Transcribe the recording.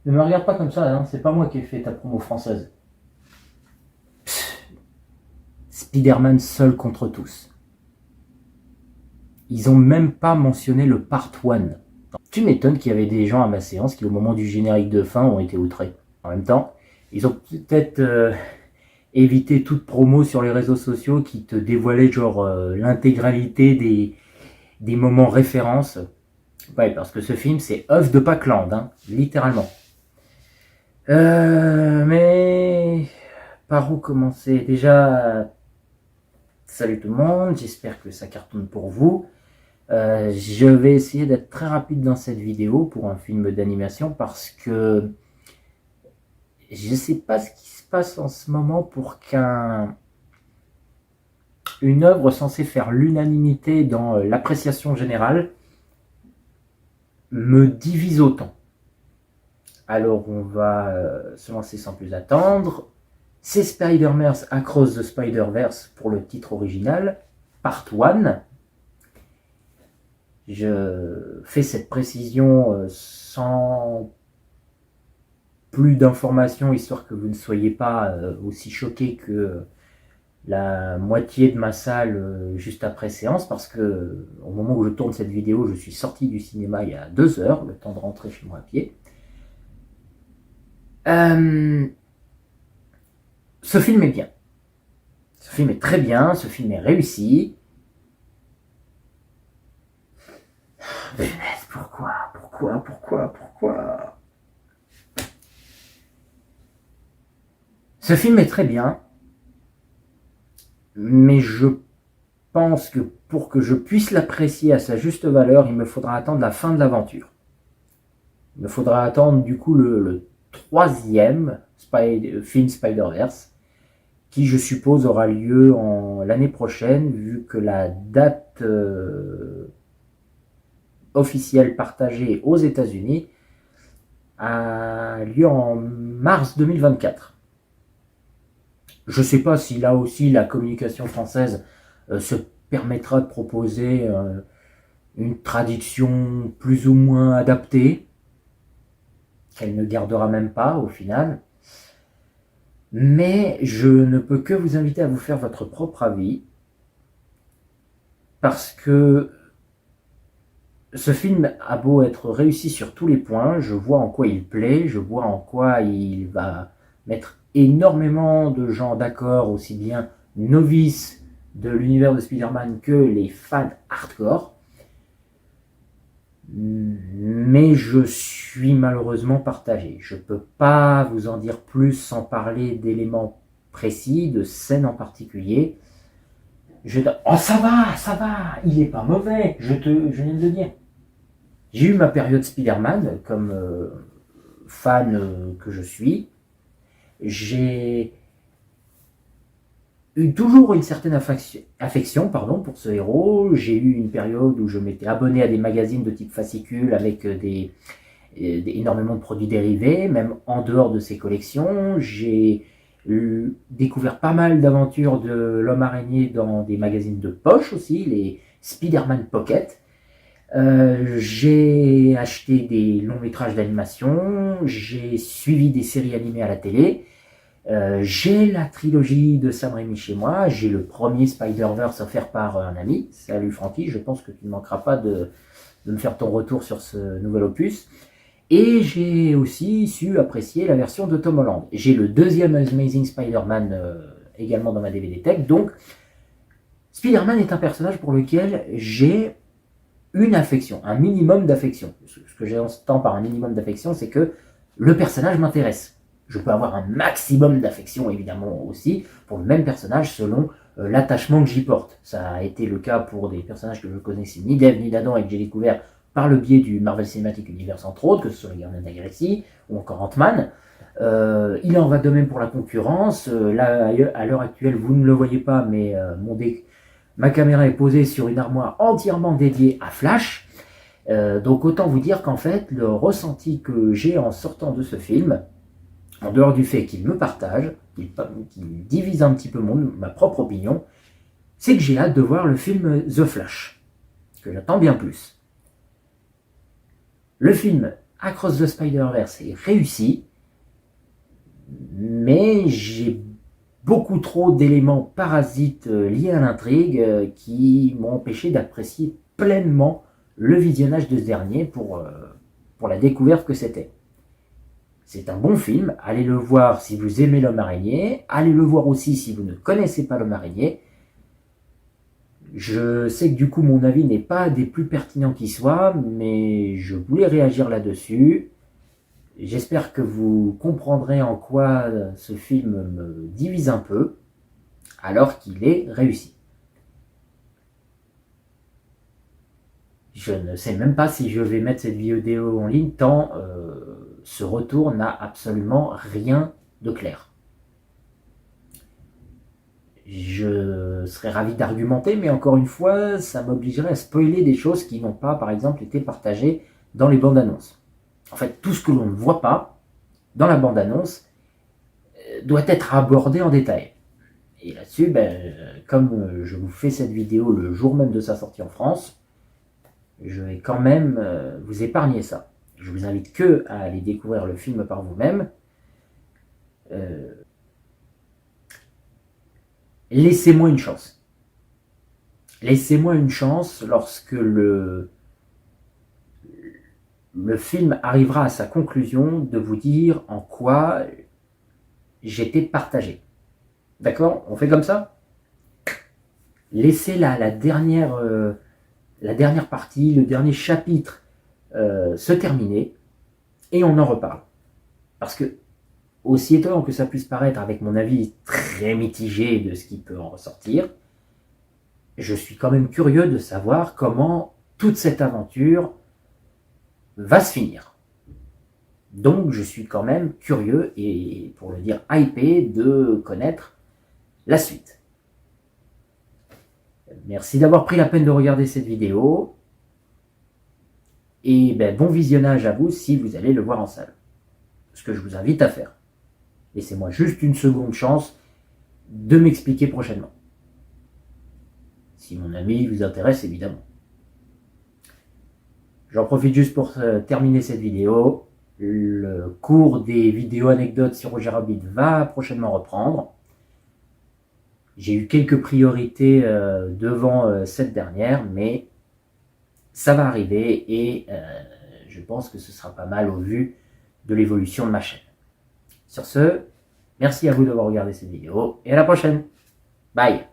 Ne me regarde pas comme ça, hein, c'est pas moi qui ai fait ta promo française. Spider-Man seul contre tous. Ils ont même pas mentionné le part 1. Tu m'étonnes qu'il y avait des gens à ma séance qui, au moment du générique de fin, ont été outrés. En même temps, ils ont peut-être évité toute promo sur les réseaux sociaux qui te dévoilait genre l'intégralité des moments références. Ouais, parce que ce film, c'est œuf de Packland, hein, littéralement. Mais par où commencer? Déjà, salut tout le monde, j'espère que ça cartonne pour vous. Je vais essayer d'être très rapide dans cette vidéo pour un film d'animation parce que je ne sais pas ce qui se passe en ce moment pour qu'une œuvre censée faire l'unanimité dans l'appréciation générale me divise autant. Alors on va se lancer sans plus attendre. C'est Spider-Verse Across the Spider-Verse pour le titre original, Part 1. Je fais cette précision sans plus d'informations, histoire que vous ne soyez pas aussi choqués que la moitié de ma salle juste après séance, parce que au moment où je tourne cette vidéo, je suis sorti du cinéma il y a 2 heures, le temps de rentrer chez moi à pied. Ce film est bien. Ce film est très bien, ce film est réussi. Mais pourquoi? Ce film est très bien, mais je pense que pour que je puisse l'apprécier à sa juste valeur, il me faudra attendre la fin de l'aventure. Il me faudra attendre du coup le troisième film Spider-Verse, qui je suppose aura lieu l'année prochaine, vu que la date officielle partagée aux États-Unis a lieu en mars 2024. Je ne sais pas si là aussi la communication française se permettra de proposer une traduction plus ou moins adaptée, qu'elle ne gardera même pas au final. Mais je ne peux que vous inviter à vous faire votre propre avis, parce que ce film a beau être réussi sur tous les points, je vois en quoi il plaît, je vois en quoi il va mettre énormément de gens d'accord, aussi bien novices de l'univers de Spider-Man que les fans hardcore. Mais je suis malheureusement partagé. Je ne peux pas vous en dire plus sans parler d'éléments précis, de scènes en particulier. Oh, ça va, il est pas mauvais, je viens de le dire. J'ai eu ma période Spider-Man comme fan que je suis. J'ai eu toujours une certaine affection pour ce héros. J'ai eu une période où je m'étais abonné à des magazines de type fascicule avec énormément de produits dérivés, même en dehors de ces collections. J'ai découvert pas mal d'aventures de l'homme araignée dans des magazines de poche aussi, les Spider-Man Pocket. J'ai acheté des longs métrages d'animation, j'ai suivi des séries animées à la télé, j'ai la trilogie de Sam Raimi chez moi, j'ai le premier Spider-Verse offert par un ami. Salut Francky, je pense que tu ne manqueras pas de me faire ton retour sur ce nouvel opus. Et j'ai aussi su apprécier la version de Tom Holland. J'ai le deuxième Amazing Spider-Man également dans ma DVD Tech. Donc, Spider-Man est un personnage pour lequel j'ai une affection, un minimum d'affection. Ce que j'entends par un minimum d'affection, c'est que le personnage m'intéresse. Je peux avoir un maximum d'affection, évidemment, aussi, pour le même personnage, selon l'attachement que j'y porte. Ça a été le cas pour des personnages que je connaissais ni d'Ève ni d'Adam et que j'ai découvert par le biais du Marvel Cinematic Universe, entre autres, que ce soit les Gardiens de la Galaxie ou encore Ant-Man. Il en va de même pour la concurrence. Là, à l'heure actuelle, vous ne le voyez pas, mais ma caméra est posée sur une armoire entièrement dédiée à Flash. Donc autant vous dire qu'en fait, le ressenti que j'ai en sortant de ce film, en dehors du fait qu'il me partage, qu'il divise un petit peu ma propre opinion, c'est que j'ai hâte de voir le film The Flash, que j'attends bien plus. Le film Across the Spider-Verse est réussi, mais j'ai beaucoup trop d'éléments parasites liés à l'intrigue qui m'ont empêché d'apprécier pleinement le visionnage de ce dernier pour la découverte que c'était. C'est un bon film, allez le voir si vous aimez l'homme araignée, allez le voir aussi si vous ne connaissez pas l'homme araignée. Je sais que du coup mon avis n'est pas des plus pertinents qui soient, mais je voulais réagir là-dessus. J'espère que vous comprendrez en quoi ce film me divise un peu, alors qu'il est réussi. Je ne sais même pas si je vais mettre cette vidéo en ligne, tant ce retour n'a absolument rien de clair. Je serais ravi d'argumenter, mais encore une fois, ça m'obligerait à spoiler des choses qui n'ont pas, par exemple, été partagées dans les bandes annonces. En fait, tout ce que l'on ne voit pas dans la bande annonce doit être abordé en détail. Et là-dessus, comme je vous fais cette vidéo le jour même de sa sortie en France, je vais quand même vous épargner ça. Je vous invite que à aller découvrir le film par vous-même. Laissez-moi une chance. Laissez-moi une chance lorsque le film arrivera à sa conclusion de vous dire en quoi j'étais partagé. D'accord? On fait comme ça? Laissez la dernière partie, le dernier chapitre se terminer et on en reparle. Parce que, aussi étonnant que ça puisse paraître avec mon avis très mitigé de ce qui peut en ressortir, je suis quand même curieux de savoir comment toute cette aventure va se finir. Donc je suis quand même curieux et, pour le dire, hypé de connaître la suite. Merci d'avoir pris la peine de regarder cette vidéo. Et bon visionnage à vous si vous allez le voir en salle. Ce que je vous invite à faire. Laissez-moi juste une seconde chance de m'expliquer prochainement. Si mon avis vous intéresse, évidemment. J'en profite juste pour terminer cette vidéo. Le cours des vidéos anecdotes sur Roger Rabbit va prochainement reprendre. J'ai eu quelques priorités devant cette dernière, mais ça va arriver et je pense que ce sera pas mal au vu de l'évolution de ma chaîne. Sur ce, merci à vous d'avoir regardé cette vidéo et à la prochaine. Bye!